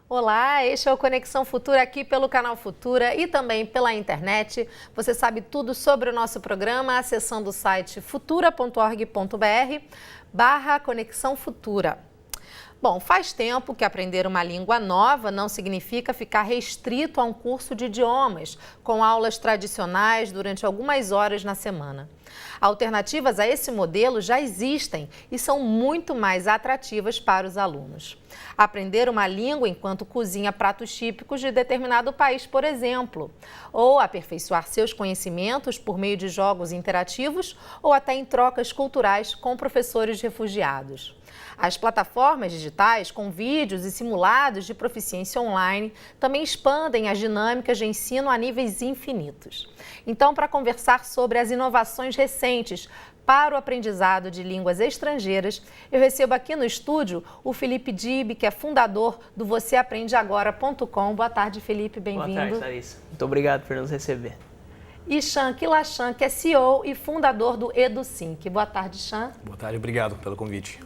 Olá, este é o Conexão Futura aqui pelo canal Futura e também pela internet. Você sabe tudo sobre o nosso programa acessando o site futura.org.br/Conexão Futura. Bom, faz tempo que aprender uma língua nova não significa ficar restrito a um curso de idiomas, com aulas tradicionais durante algumas horas na semana. Alternativas a esse modelo já existem e são muito mais atrativas para os alunos. Aprender uma língua enquanto cozinha pratos típicos de determinado país, por exemplo, ou aperfeiçoar seus conhecimentos por meio de jogos interativos ou até em trocas culturais com professores refugiados. As plataformas digitais, com vídeos e simulados de proficiência online, também expandem as dinâmicas de ensino a níveis infinitos. Então, para conversar sobre as inovações recentes para o aprendizado de línguas estrangeiras, eu recebo aqui no estúdio o Felipe Dib, que é fundador do vocêaprendeagora.com. Boa tarde, Felipe, bem-vindo. Boa tarde, Larissa. Muito obrigado por nos receber. E Chan Quilachan, que é CEO e fundador do EduSync. Boa tarde, Chan. Boa tarde, obrigado pelo convite.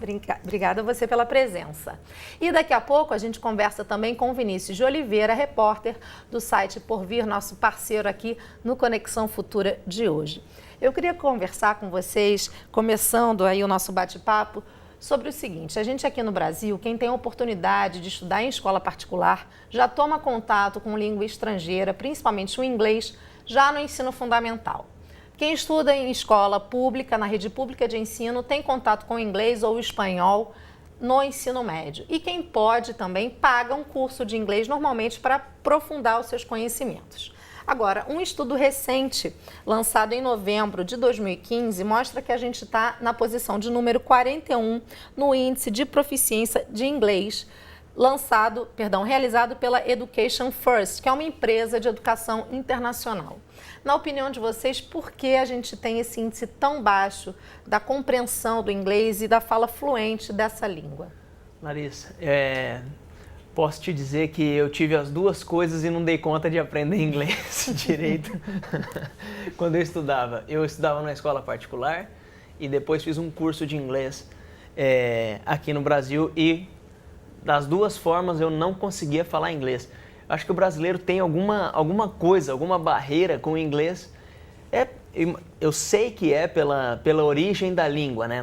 Obrigada a você pela presença. E daqui a pouco a gente conversa também com o Vinícius de Oliveira, repórter do site Porvir, nosso parceiro aqui no Conexão Futura de hoje. Eu queria conversar com vocês, começando aí o nosso bate-papo, sobre o seguinte: a gente aqui no Brasil, quem tem a oportunidade de estudar em escola particular, já toma contato com língua estrangeira, principalmente o inglês, já no ensino fundamental. Quem estuda em escola pública, na rede pública de ensino, tem contato com o inglês ou o espanhol no ensino médio. E quem pode também paga um curso de inglês normalmente para aprofundar os seus conhecimentos. Agora, um estudo recente, lançado em novembro de 2015, mostra que a gente está na posição de número 41 no índice de proficiência de inglês, realizado pela Education First, que é uma empresa de educação internacional. Na opinião de vocês, por que a gente tem esse índice tão baixo da compreensão do inglês e da fala fluente dessa língua? Larissa, posso te dizer que eu tive as duas coisas e não dei conta de aprender inglês direito quando eu estudava. Eu estudava numa escola particular e depois fiz um curso de inglês aqui no Brasil e das duas formas eu não conseguia falar inglês. Acho que o brasileiro tem alguma coisa, alguma barreira com o inglês. Eu sei que é pela origem da língua, né?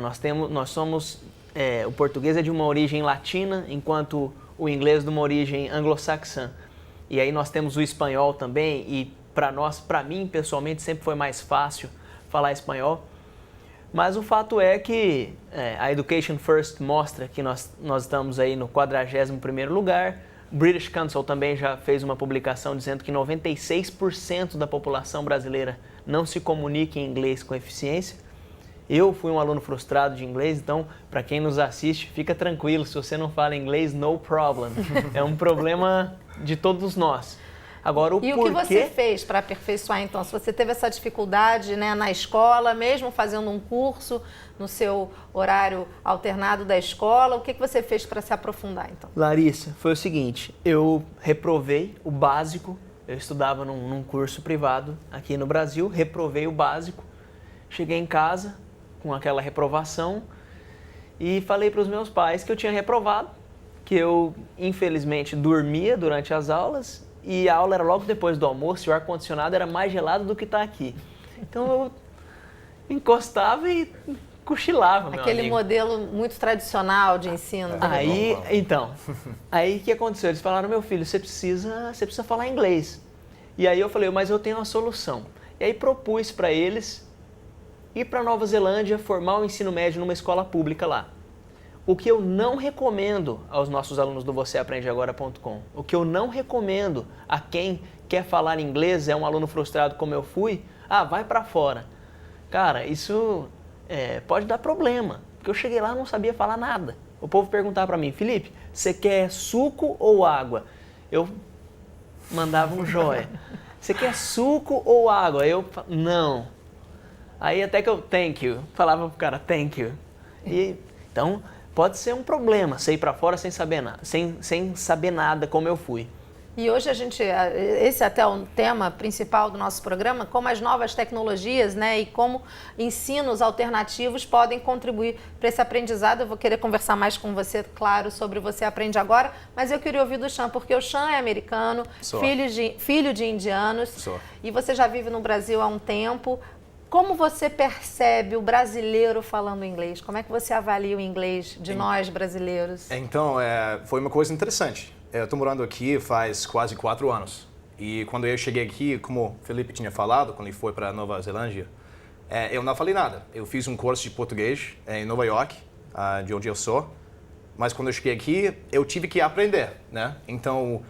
O português é de uma origem latina, enquanto o inglês de uma origem anglo-saxã. E aí nós temos o espanhol também, e para mim, pessoalmente, sempre foi mais fácil falar espanhol. Mas o fato é que a Education First mostra que nós estamos aí no 41º lugar. O British Council também já fez uma publicação dizendo que 96% da população brasileira não se comunica em inglês com eficiência. Eu fui um aluno frustrado de inglês, então, para quem nos assiste, fica tranquilo, se você não fala inglês, no problem. É um problema de todos nós. Agora, o que você fez para aperfeiçoar, então? Se você teve essa dificuldade, né, na escola, mesmo fazendo um curso no seu horário alternado da escola, o que você fez para se aprofundar, então? Larissa, foi o seguinte, eu reprovei o básico, eu estudava num curso privado aqui no Brasil, reprovei o básico, cheguei em casa com aquela reprovação e falei para os meus pais que eu tinha reprovado, que eu, infelizmente, dormia durante as aulas e a aula era logo depois do almoço e o ar-condicionado era mais gelado do que está aqui. Então eu encostava e cochilava, meu Aquele amigo. Modelo muito tradicional de ensino. Aí o que aconteceu? Eles falaram, meu filho, você precisa falar inglês. E aí eu falei, mas eu tenho uma solução. E aí propus para eles ir para Nova Zelândia, formar o ensino médio numa escola pública lá. O que eu não recomendo aos nossos alunos do vocêaprendeagora.com, o que eu não recomendo a quem quer falar inglês, é um aluno frustrado como eu fui, vai para fora. Cara, isso pode dar problema, porque eu cheguei lá e não sabia falar nada. O povo perguntava para mim, Felipe, você quer suco ou água? Eu mandava um joia. Você quer suco ou água? Eu, não. Aí até que eu, thank you, falava pro cara, thank you. E, então, pode ser um problema você ir para fora sem saber nada, como eu fui. E hoje esse é até o tema principal do nosso programa, como as novas tecnologias, né, e como ensinos alternativos podem contribuir para esse aprendizado. Eu vou querer conversar mais com você, claro, sobre Você Aprende Agora, mas eu queria ouvir do Sean, porque o Sean é americano, filho de indianos, e você já vive no Brasil há um tempo. Como você percebe o brasileiro falando inglês? Como é que você avalia o inglês de nós brasileiros? Então, foi uma coisa interessante. Eu estou morando aqui faz quase 4 anos. E quando eu cheguei aqui, como o Felipe tinha falado, quando ele foi para Nova Zelândia, eu não falei nada. Eu fiz um curso de português em Nova York, de onde eu sou. Mas quando eu cheguei aqui, eu tive que aprender, né? Então,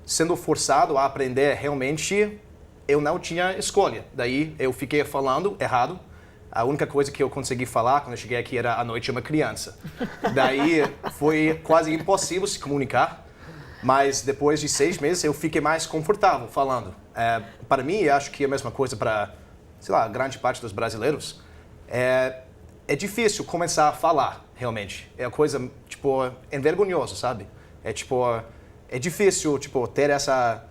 sendo forçado a aprender realmente, eu não tinha escolha. Daí eu fiquei falando errado. A única coisa que eu consegui falar quando eu cheguei aqui era "a noite é uma criança". Daí foi quase impossível se comunicar. Mas depois de 6 meses eu fiquei mais confortável falando. Para mim, acho que é a mesma coisa para, sei lá, grande parte dos brasileiros. É difícil começar a falar, realmente. É uma coisa, tipo, envergonhosa, sabe? É difícil, tipo, ter essa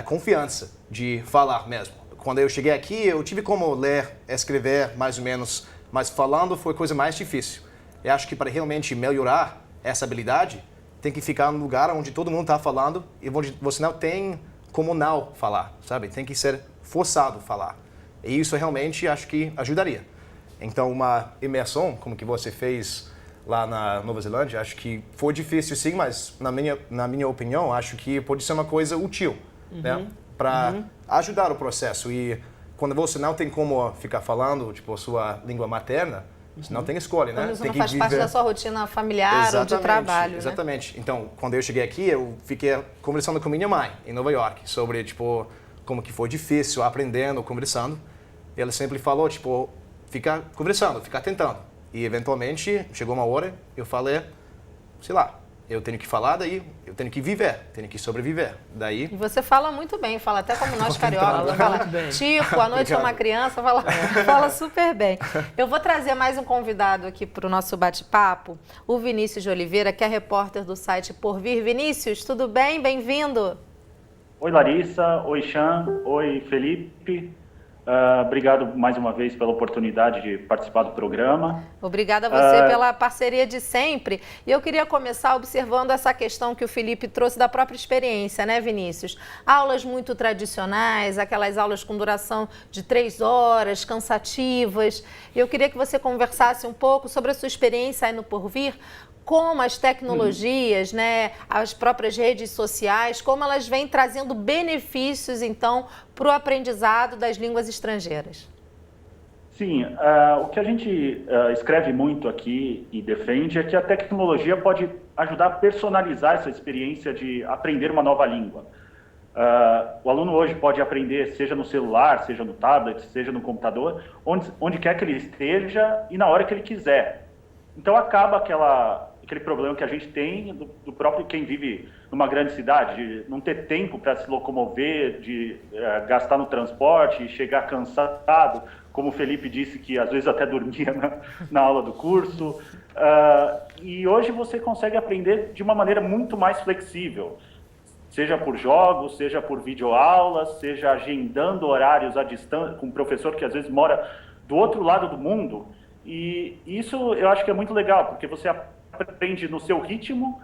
confiança de falar mesmo. Quando eu cheguei aqui, eu tive como ler, escrever, mais ou menos, mas falando foi a coisa mais difícil. Eu acho que para realmente melhorar essa habilidade, tem que ficar num lugar onde todo mundo está falando e onde você não tem como não falar, sabe? Tem que ser forçado a falar. E isso realmente acho que ajudaria. Então, uma imersão, como que você fez lá na Nova Zelândia, acho que foi difícil sim, mas na minha opinião, acho que pode ser uma coisa útil, né? Para ajudar o processo. E quando você não tem como ficar falando, tipo, a sua língua materna, você não tem escolha, né? Quando isso tem não que faz parte da sua rotina familiar ou de trabalho, Exatamente. Né? Então, quando eu cheguei aqui, eu fiquei conversando com minha mãe, em Nova York, sobre, tipo, como que foi difícil, aprendendo, conversando. E ela sempre falou, tipo, fica conversando, fica tentando. E, eventualmente, chegou uma hora, eu falei, sei lá, eu tenho que falar, daí eu tenho que viver, tenho que sobreviver. Daí... E você fala muito bem, fala até como nós cariocas, fala tipo, a noite é uma criança, fala super bem. Eu vou trazer mais um convidado aqui para o nosso bate-papo, o Vinícius de Oliveira, que é repórter do site Porvir. Vinícius, tudo bem? Bem-vindo. Oi, Larissa. Oi, Sean. Oi, Felipe. Obrigado mais uma vez pela oportunidade de participar do programa. Obrigada a você pela parceria de sempre. E eu queria começar observando essa questão que o Felipe trouxe da própria experiência, né, Vinícius? Aulas muito tradicionais, aquelas aulas com duração de 3 horas, cansativas. Eu queria que você conversasse um pouco sobre a sua experiência aí no Porvir, como as tecnologias, né, as próprias redes sociais, como elas vêm trazendo benefícios, então, para o aprendizado das línguas estrangeiras. Sim, o que a gente escreve muito aqui e defende é que a tecnologia pode ajudar a personalizar essa experiência de aprender uma nova língua. O aluno hoje pode aprender, seja no celular, seja no tablet, seja no computador, onde quer que ele esteja e na hora que ele quiser. Então acaba aquele problema que a gente tem do próprio quem vive numa grande cidade, de não ter tempo para se locomover, de gastar no transporte e chegar cansado, como o Felipe disse que às vezes até dormia na aula do curso. E hoje você consegue aprender de uma maneira muito mais flexível, seja por jogos, seja por videoaulas, seja agendando horários à distância, com um professor que às vezes mora do outro lado do mundo. E isso eu acho que é muito legal, porque você aprende no seu ritmo,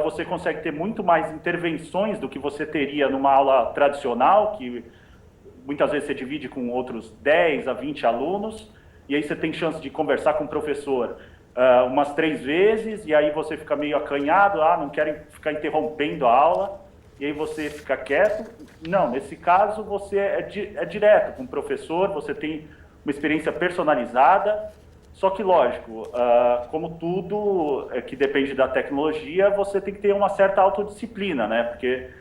você consegue ter muito mais intervenções do que você teria numa aula tradicional, que muitas vezes você divide com outros 10 a 20 alunos, e aí você tem chance de conversar com o professor umas 3 vezes, e aí você fica meio acanhado, não quero ficar interrompendo a aula, e aí você fica quieto. Não, nesse caso você é direto com o professor, você tem uma experiência personalizada. Só que, lógico, como tudo que depende da tecnologia, você tem que ter uma certa autodisciplina, né? Porque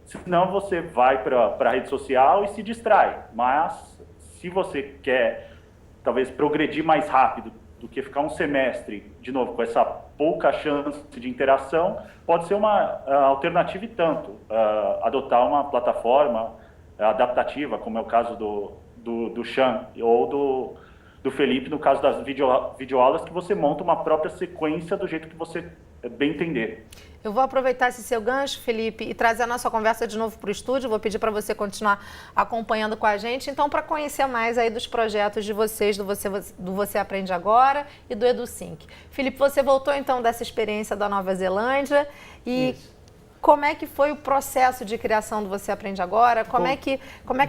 senão você vai para a rede social e se distrai. Mas se você quer, talvez, progredir mais rápido do que ficar um semestre, de novo, com essa pouca chance de interação, pode ser uma alternativa e tanto. Adotar uma plataforma adaptativa, como é o caso do Sean ou do Felipe, no caso das videoaulas, que você monta uma própria sequência do jeito que você bem entender. Eu vou aproveitar esse seu gancho, Felipe, e trazer a nossa conversa de novo para o estúdio. Vou pedir para você continuar acompanhando com a gente. Então, para conhecer mais aí dos projetos de vocês, do Você Aprende Agora e do EduSync. Felipe, você voltou então dessa experiência da Nova Zelândia e como é que foi o processo de criação do Você Aprende Agora? Como é que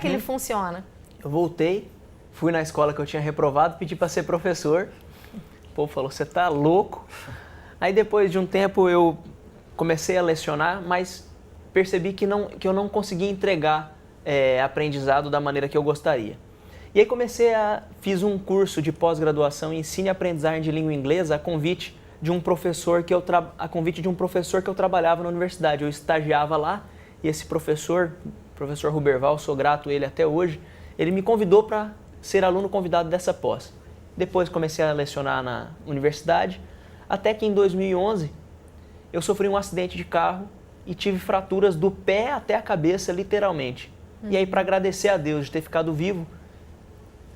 ele funciona? Eu voltei, fui na escola que eu tinha reprovado, pedi para ser professor. O povo falou, você tá louco? Aí depois de um tempo eu comecei a lecionar, mas percebi que eu não conseguia entregar aprendizado da maneira que eu gostaria. E aí fiz um curso de pós-graduação em ensino e aprendizagem de língua inglesa a convite de um professor que eu trabalhava na universidade. Eu estagiava lá e esse professor Ruberval, sou grato a ele até hoje, ele me convidou para ser aluno convidado dessa pós. Depois comecei a lecionar na universidade, até que em 2011 eu sofri um acidente de carro e tive fraturas do pé até a cabeça, literalmente. E aí, para agradecer a Deus de ter ficado vivo,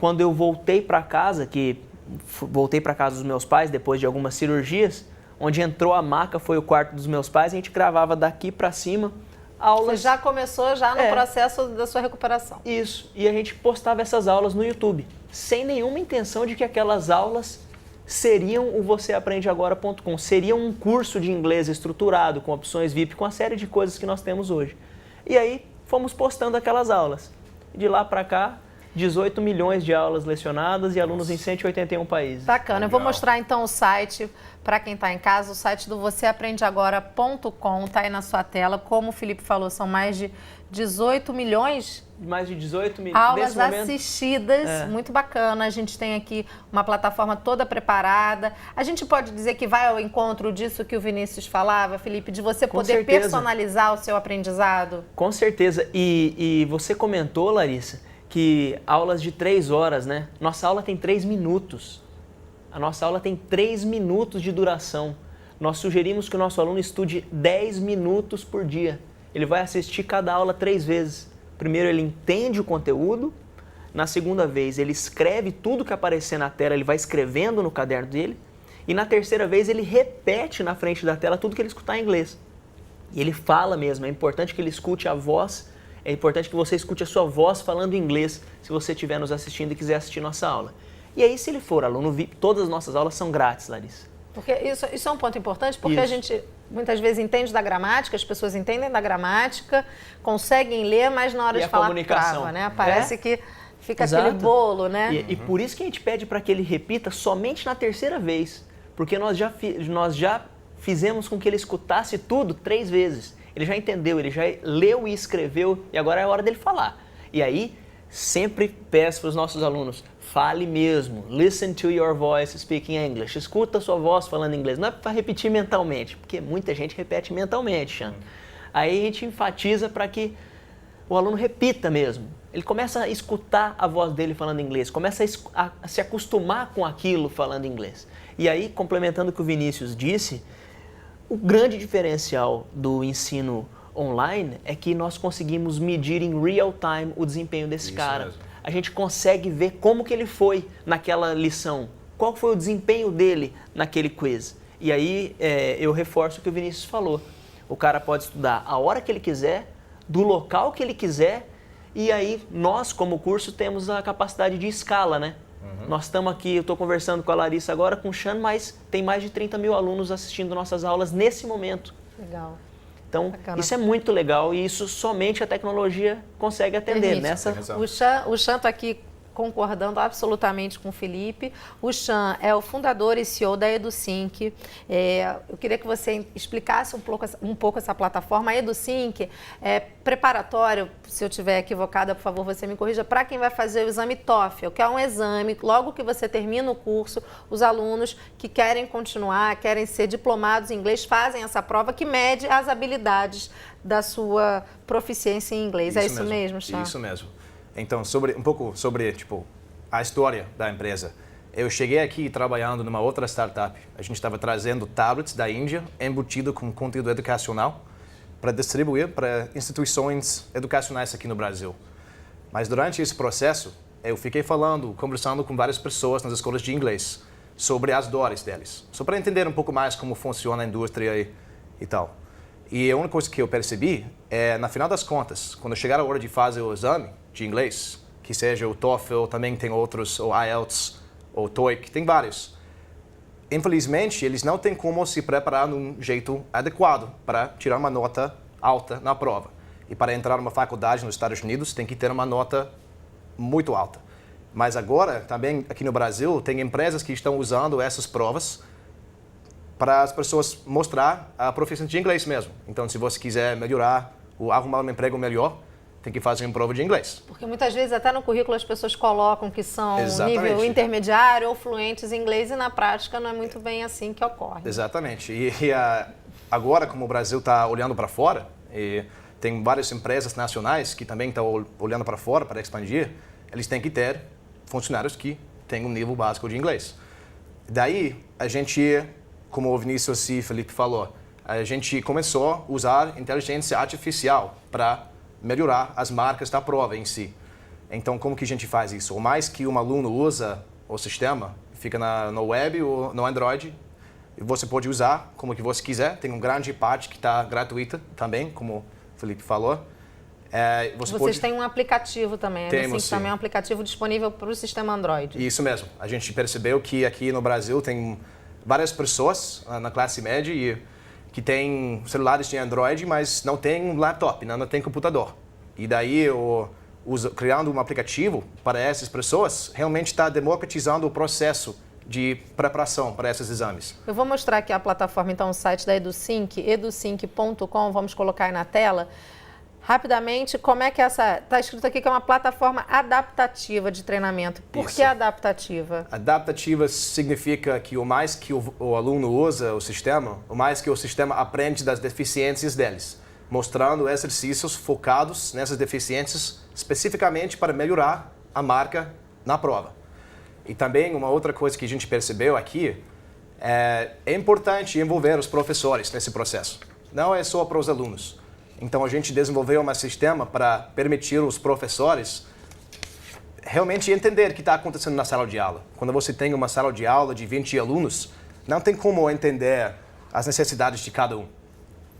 quando eu voltei para casa, dos meus pais, depois de algumas cirurgias, onde entrou a maca, foi o quarto dos meus pais, a gente gravava daqui para cima aulas. Você já começou no processo da sua recuperação. Isso, e a gente postava essas aulas no YouTube, sem nenhuma intenção de que aquelas aulas seriam o vocêaprendeagora.com, seriam um curso de inglês estruturado, com opções VIP, com a série de coisas que nós temos hoje. E aí fomos postando aquelas aulas. De lá para cá, 18 milhões de aulas lecionadas e alunos em 181 países. Bacana. Legal. Eu vou mostrar então o site para quem está em casa, o site do vocêaprendeagora.com, está aí na sua tela. Como o Felipe falou, são mais de 18 milhões mais de 18 milhões aulas assistidas, muito bacana. A gente tem aqui uma plataforma toda preparada. A gente pode dizer que vai ao encontro disso que o Vinícius falava, Felipe, de você poder personalizar o seu aprendizado? Com certeza. E você comentou, Larissa, que aulas de 3 horas, né? Nossa aula tem 3 minutos. A nossa aula tem 3 minutos de duração. Nós sugerimos que o nosso aluno estude 10 minutos por dia. Ele vai assistir cada aula 3 vezes. Primeiro ele entende o conteúdo, na segunda vez ele escreve tudo que aparecer na tela, ele vai escrevendo no caderno dele, e na terceira vez ele repete na frente da tela tudo que ele escutar em inglês. E ele fala mesmo, é importante que ele escute a voz, é importante que você escute a sua voz falando inglês, se você estiver nos assistindo e quiser assistir nossa aula. E aí, se ele for aluno VIP, todas as nossas aulas são grátis, Larissa. Porque isso é um ponto importante, porque a gente muitas vezes entende da gramática, as pessoas entendem da gramática, conseguem ler, mas na hora de falar trava, né? Parece que fica aquele bolo, né? E por isso que a gente pede para que ele repita somente na terceira vez, porque nós já fizemos com que ele escutasse tudo 3 vezes. Ele já entendeu, ele já leu e escreveu, e agora é a hora dele falar. E aí, sempre peço para os nossos alunos, fale mesmo, listen to your voice speaking English, escuta a sua voz falando inglês, não é para repetir mentalmente, porque muita gente repete mentalmente, Xan. Aí a gente enfatiza para que o aluno repita mesmo, ele começa a escutar a voz dele falando inglês, começa a se acostumar com aquilo falando inglês. E aí, complementando o que o Vinícius disse, o grande diferencial do ensino online é que nós conseguimos medir em real time o desempenho desse cara. Mesmo. A gente consegue ver como que ele foi naquela lição, qual foi o desempenho dele naquele quiz. E aí eu reforço o que o Vinícius falou. O cara pode estudar a hora que ele quiser, do local que ele quiser, e aí nós, como curso, temos a capacidade de escala, né? Nós estamos aqui, eu estou conversando com a Larissa agora, com o Xan, mas tem mais de 30 mil alunos assistindo nossas aulas nesse momento. Legal. Então, isso é muito legal e isso somente a tecnologia consegue atender. O Xan está aqui concordando absolutamente com o Felipe. O Xan é o fundador e CEO da EduSync. Eu queria que você explicasse um pouco essa plataforma. A EduSync é preparatório, se eu estiver equivocada, por favor, você me corrija, para quem vai fazer o exame TOEFL, que é um exame, logo que você termina o curso, os alunos que querem continuar, querem ser diplomados em inglês, fazem essa prova que mede as habilidades da sua proficiência em inglês. É isso mesmo, Xan? Isso mesmo. Então, um pouco sobre a história da empresa. Eu cheguei aqui trabalhando numa outra startup. A gente estava trazendo tablets da Índia, embutido com conteúdo educacional, para distribuir para instituições educacionais aqui no Brasil. Mas durante esse processo, eu fiquei conversando com várias pessoas nas escolas de inglês sobre as dores deles. Só para entender um pouco mais como funciona a indústria e tal. E a única coisa que eu percebi é, na final das contas, quando chegar a hora de fazer o exame de inglês, que seja o TOEFL, também tem outros, o IELTS, ou TOEIC, tem vários. Infelizmente, eles não têm como se preparar de um jeito adequado para tirar uma nota alta na prova. E para entrar numa faculdade nos Estados Unidos, tem que ter uma nota muito alta. Mas agora, também aqui no Brasil, tem empresas que estão usando essas provas para as pessoas mostrar a proficiência de inglês mesmo. Então, se você quiser melhorar ou arrumar um emprego melhor, tem que fazer uma prova de inglês. Porque muitas vezes até no currículo as pessoas colocam que são Exatamente. nível intermediário ou fluentes em inglês e na prática não é muito bem assim que ocorre. Exatamente. Agora, como o Brasil está olhando para fora, e tem várias empresas nacionais que também estão olhando para fora para expandir, eles têm que ter funcionários que têm um nível básico de inglês. Daí, a gente, como o Vinícius e o Felipe falou, a gente começou a usar inteligência artificial para melhorar as marcas da prova em si. Então, como que a gente faz isso? O mais que um aluno usa o sistema, fica no web ou no Android, e você pode usar como que você quiser. Tem uma grande parte que está gratuita também, como o Felipe falou. Vocês têm um aplicativo também, Temos, sim. Também é um aplicativo disponível para o sistema Android. Isso mesmo. A gente percebeu que aqui no Brasil tem várias pessoas na classe média que têm celulares de Android, mas não tem um laptop, não tem computador. E daí, criando um aplicativo para essas pessoas, realmente está democratizando o processo de preparação para esses exames. Eu vou mostrar aqui a plataforma, então, o site da EduSync, edusync.com, vamos colocar aí na tela. Rapidamente, como é que está escrito aqui que é uma plataforma adaptativa de treinamento. Por que adaptativa? Adaptativa significa que o mais que o aluno usa o sistema, o mais que o sistema aprende das deficiências deles, mostrando exercícios focados nessas deficiências especificamente para melhorar a marca na prova. E também uma outra coisa que a gente percebeu aqui é importante envolver os professores nesse processo. Não é só para os alunos. Então, a gente desenvolveu um sistema para permitir os professores realmente entender o que está acontecendo na sala de aula. Quando você tem uma sala de aula de 20 alunos, não tem como entender as necessidades de cada um.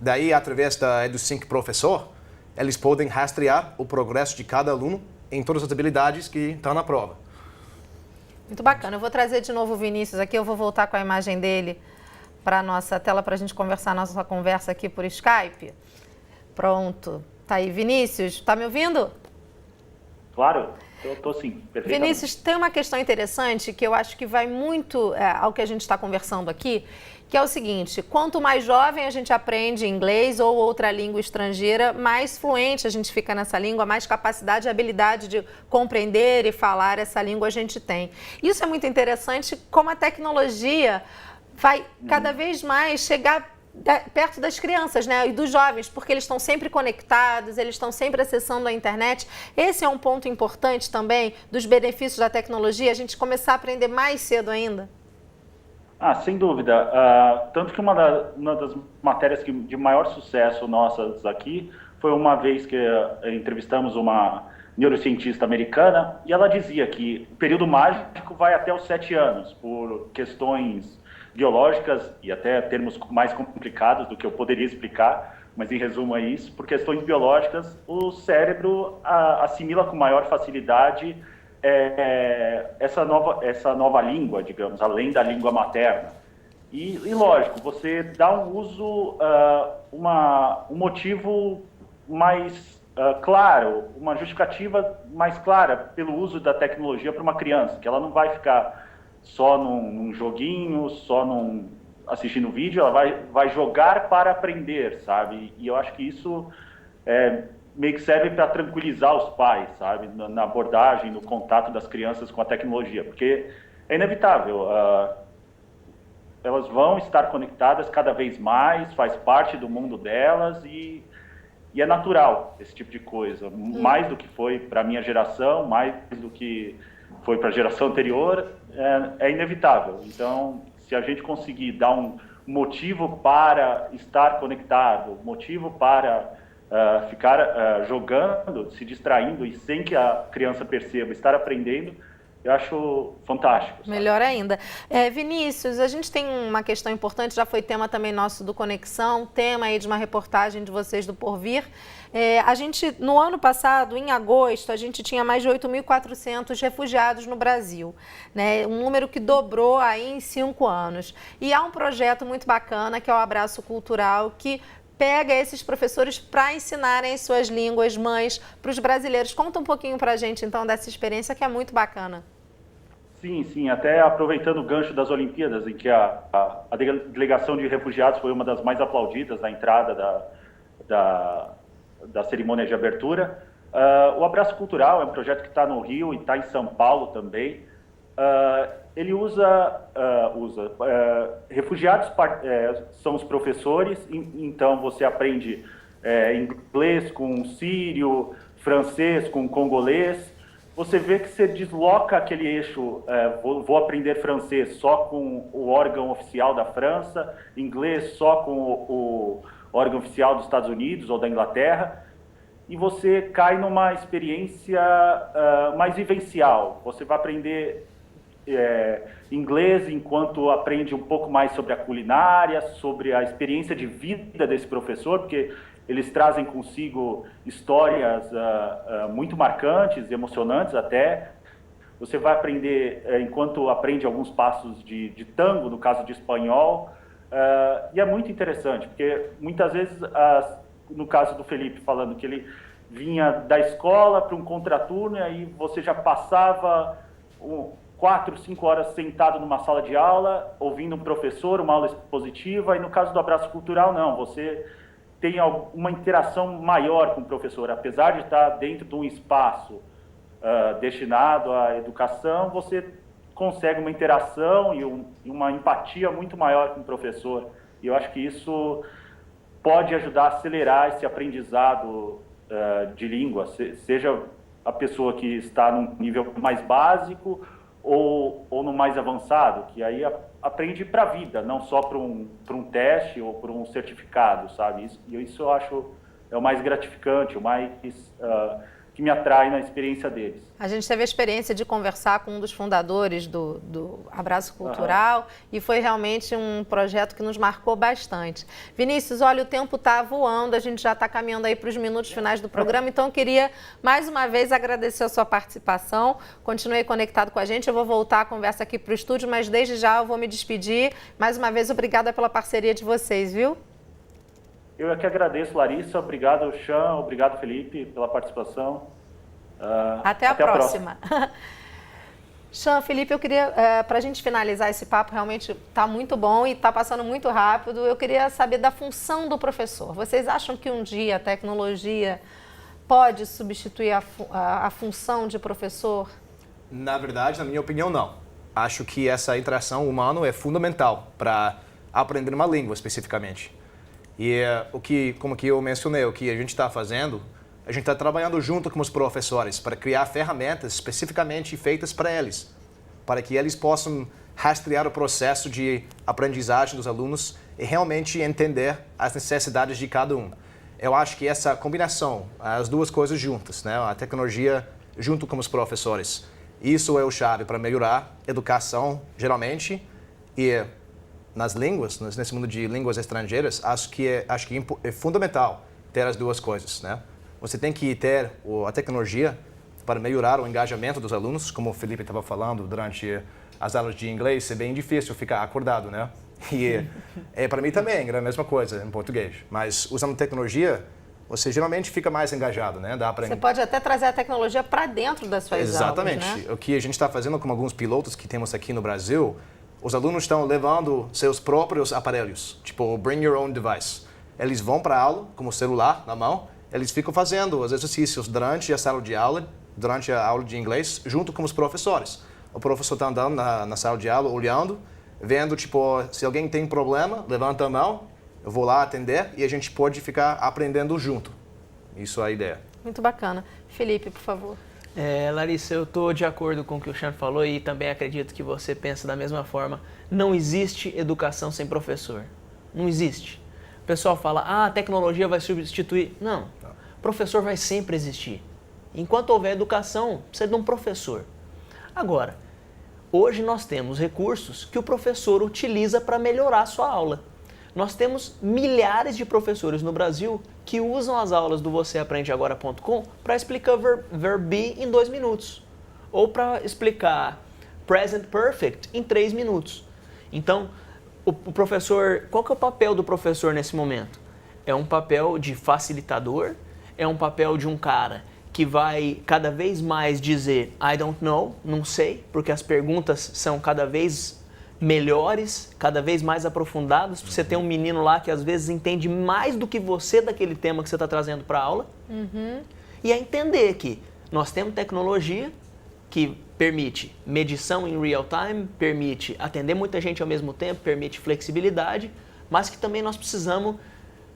Daí, através da EduSync Professor, eles podem rastrear o progresso de cada aluno em todas as habilidades que estão na prova. Muito bacana. Eu vou trazer de novo o Vinícius aqui, eu vou voltar com a imagem dele para a nossa tela para a gente conversar a nossa conversa aqui por Skype. Pronto. Tá aí, Vinícius, está me ouvindo? Claro, eu estou sim, perfeitamente. Vinícius, tem uma questão interessante que eu acho que vai muito ao que a gente está conversando aqui, que é o seguinte: quanto mais jovem a gente aprende inglês ou outra língua estrangeira, mais fluente a gente fica nessa língua, mais capacidade e habilidade de compreender e falar essa língua a gente tem. Isso é muito interessante, como a tecnologia vai cada vez mais chegar perto das crianças, né, e dos jovens, porque eles estão sempre conectados, eles estão sempre acessando a internet. Esse é um ponto importante também dos benefícios da tecnologia, a gente começar a aprender mais cedo ainda. Sem dúvida. Tanto que uma das matérias de maior sucesso nossas aqui foi uma vez que entrevistamos uma neurocientista americana e ela dizia que o período mágico vai até os 7 anos, por questões biológicas e até termos mais complicados do que eu poderia explicar, mas em resumo é isso. Por questões biológicas, o cérebro assimila com maior facilidade essa nova língua, digamos, além da língua materna. E lógico, você dá um uso, um motivo mais claro, uma justificativa mais clara pelo uso da tecnologia para uma criança, que ela não vai ficar só num joguinho, assistindo vídeo, ela vai jogar para aprender, sabe? E eu acho que isso meio que serve para tranquilizar os pais, sabe? Na abordagem, no contato das crianças com a tecnologia, porque é inevitável. Elas vão estar conectadas cada vez mais, faz parte do mundo delas e é natural esse tipo de coisa. Mais do que foi para a minha geração, mais do que foi para a geração anterior, é inevitável. Então, se a gente conseguir dar um motivo para estar conectado, motivo para ficar jogando, se distraindo e sem que a criança perceba, estar aprendendo, eu acho fantástico. Sabe? Melhor ainda. Vinícius, a gente tem uma questão importante, já foi tema também nosso do Conexão, tema aí de uma reportagem de vocês do Porvir. A gente, no ano passado, em agosto, a gente tinha mais de 8.400 refugiados no Brasil, né? Um número que dobrou aí em 5 anos. E há um projeto muito bacana, que é o Abraço Cultural, que pega esses professores para ensinarem as suas línguas mães para os brasileiros. Conta um pouquinho para a gente, então, dessa experiência que é muito bacana. Sim, até aproveitando o gancho das Olimpíadas, em que a delegação de refugiados foi uma das mais aplaudidas na entrada da cerimônia de abertura. O Abraço Cultural é um projeto que está no Rio e está em São Paulo também. Ele usa refugiados são os professores, então você aprende inglês com sírio, francês com congolês. Você vê que você desloca aquele eixo, vou aprender francês só com o órgão oficial da França, inglês só com o órgão oficial dos Estados Unidos ou da Inglaterra, e você cai numa experiência mais vivencial. Você vai aprender inglês enquanto aprende um pouco mais sobre a culinária, sobre a experiência de vida desse professor, porque eles trazem consigo histórias muito marcantes, emocionantes até. Você vai aprender, enquanto aprende alguns passos de tango, no caso de espanhol, e é muito interessante, porque muitas vezes, no caso do Felipe falando que ele vinha da escola para um contraturno, e aí você já passava 4, 5 horas sentado numa sala de aula, ouvindo um professor, uma aula expositiva, e no caso do Abraço Cultural, não, você tem uma interação maior com o professor. Apesar de estar dentro de um espaço destinado à educação, você consegue uma interação e uma empatia muito maior com o professor. E eu acho que isso pode ajudar a acelerar esse aprendizado de língua, seja a pessoa que está num nível mais básico ou no mais avançado, que aí aprende para a vida, não só para um teste ou para um certificado, sabe? Isso eu acho é o mais gratificante, o mais que me atrai na experiência deles. A gente teve a experiência de conversar com um dos fundadores do Abraço Cultural e foi realmente um projeto que nos marcou bastante. Vinícius, olha, o tempo está voando, a gente já está caminhando aí para os minutos finais do programa, então eu queria mais uma vez agradecer a sua participação. Continue conectado com a gente, eu vou voltar a conversa aqui para o estúdio, mas desde já eu vou me despedir. Mais uma vez, obrigada pela parceria de vocês, viu? Eu é que agradeço, Larissa. Obrigado, Chan. Obrigado, Felipe, pela participação. Até a próxima. Chan, Felipe, eu queria, para a gente finalizar esse papo, realmente está muito bom e está passando muito rápido. Eu queria saber da função do professor. Vocês acham que um dia a tecnologia pode substituir a função de professor? Na verdade, na minha opinião, não. Acho que essa interação humana é fundamental para aprender uma língua, especificamente. E como que eu mencionei, o que a gente está fazendo, a gente está trabalhando junto com os professores para criar ferramentas especificamente feitas para eles, para que eles possam rastrear o processo de aprendizagem dos alunos e realmente entender as necessidades de cada um. Eu acho que essa combinação, as duas coisas juntas, né, a tecnologia junto com os professores, isso é o chave para melhorar a educação, geralmente, e nas línguas, nesse mundo de línguas estrangeiras, acho que é fundamental ter as duas coisas, né? Você tem que ter a tecnologia para melhorar o engajamento dos alunos, como o Felipe estava falando durante as aulas de inglês, é bem difícil ficar acordado, né? E para mim também é a mesma coisa em português, mas usando tecnologia, você geralmente fica mais engajado, né? Você pode até trazer a tecnologia para dentro das suas Exatamente. aulas, né? O que a gente está fazendo com alguns pilotos que temos aqui no Brasil, os alunos estão levando seus próprios aparelhos, tipo bring your own device. Eles vão para a aula com o celular na mão, eles ficam fazendo os exercícios durante a sala de aula, durante a aula de inglês, junto com os professores. O professor está andando na sala de aula, olhando, vendo, tipo, se alguém tem problema, levanta a mão, eu vou lá atender e a gente pode ficar aprendendo junto. Isso é a ideia. Muito bacana. Felipe, por favor. Larissa, eu estou de acordo com o que o Chan falou e também acredito que você pensa da mesma forma. Não existe educação sem professor. Não existe. O pessoal fala, a tecnologia vai substituir. Não. O professor vai sempre existir. Enquanto houver educação, precisa de um professor. Agora, hoje nós temos recursos que o professor utiliza para melhorar a sua aula. Nós temos milhares de professores no Brasil que usam as aulas do vocêaprendeagora.com para explicar verb be em 2 minutos. Ou para explicar present perfect em 3 minutos. Então, o professor, qual que é o papel do professor nesse momento? É um papel de facilitador, é um papel de um cara que vai cada vez mais dizer I don't know, não sei, porque as perguntas são cada vez melhores, cada vez mais aprofundadas. Você tem um menino lá que às vezes entende mais do que você daquele tema que você está trazendo para a aula. E é entender que nós temos tecnologia que permite medição em real time, permite atender muita gente ao mesmo tempo, permite flexibilidade, mas que também nós precisamos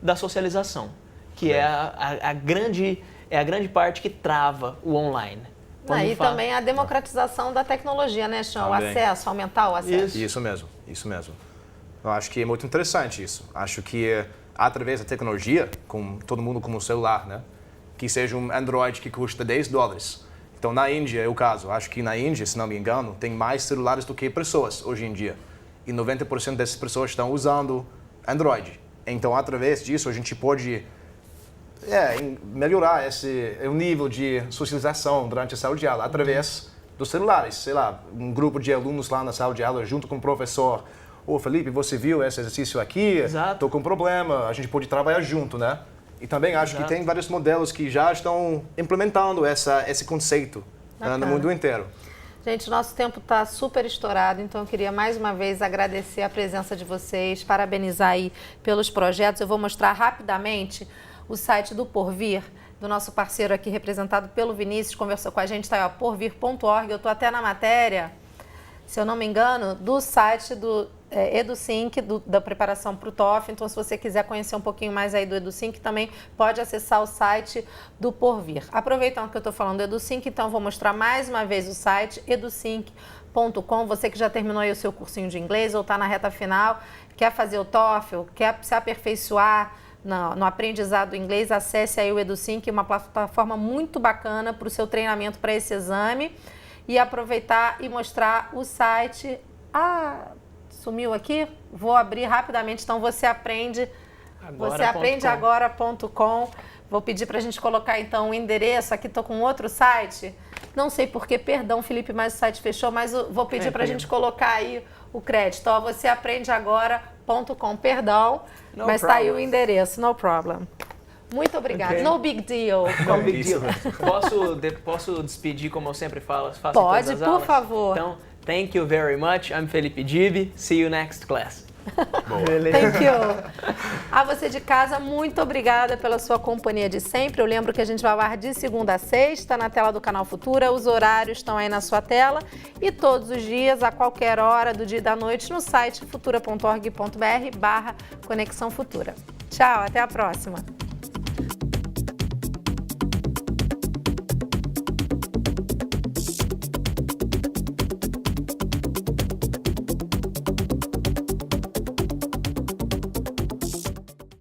da socialização, que é a grande parte que trava o online. E também a democratização da tecnologia, né, Chão? O acesso, aumentar o acesso. Isso mesmo. Eu acho que é muito interessante isso. Acho que através da tecnologia, com todo mundo com um celular, né, que seja um Android que custa $10. Então, na Índia é o caso. Acho que na Índia, se não me engano, tem mais celulares do que pessoas hoje em dia. E 90% dessas pessoas estão usando Android. Então, através disso, a gente pode melhorar o nível de socialização durante a sala de aula, através dos celulares. Sei lá, um grupo de alunos lá na sala de aula, junto com o professor. Ô, Felipe, você viu esse exercício aqui? Exato. Estou com um problema. A gente pode trabalhar junto, né? E também acho que tem vários modelos que já estão implementando esse conceito no mundo inteiro. Gente, nosso tempo está super estourado, então eu queria mais uma vez agradecer a presença de vocês, parabenizar aí pelos projetos. Eu vou mostrar rapidamente o site do Porvir, do nosso parceiro aqui, representado pelo Vinícius, conversou com a gente, está aí, porvir.org. Eu estou até na matéria, se eu não me engano, do site do EduSync, da preparação para o TOEFL. Então, se você quiser conhecer um pouquinho mais aí do EduSync, também pode acessar o site do Porvir. Aproveitando que eu estou falando do EduSync, então vou mostrar mais uma vez o site edusync.com. Você que já terminou aí o seu cursinho de inglês ou está na reta final, quer fazer o TOEFL, quer se aperfeiçoar no aprendizado do inglês, acesse aí o EduSync, uma plataforma muito bacana para o seu treinamento para esse exame. E aproveitar e mostrar o site. Sumiu aqui? Vou abrir rapidamente. Então, vocêaprendeagora.com. Vou pedir para a gente colocar então o endereço. Aqui estou com outro site. Não sei porquê, perdão, Felipe, mas o site fechou, mas vou pedir para a gente colocar aí o crédito. Ó, vocêaprendeagora.com. Perdão, mas está aí o endereço, no problem. Muito obrigada. Okay. No big deal. No big deal. Posso despedir como eu sempre faço? Pode, por favor. Então, thank you very much. I'm Felipe Gibi. See you next class. Thank you. A você de casa, muito obrigada pela sua companhia de sempre. Eu lembro que a gente vai ao ar de segunda a sexta na tela do Canal Futura. Os horários estão aí na sua tela. E todos os dias, a qualquer hora do dia e da noite, no site futura.org.br/Conexão Futura. Tchau, até a próxima.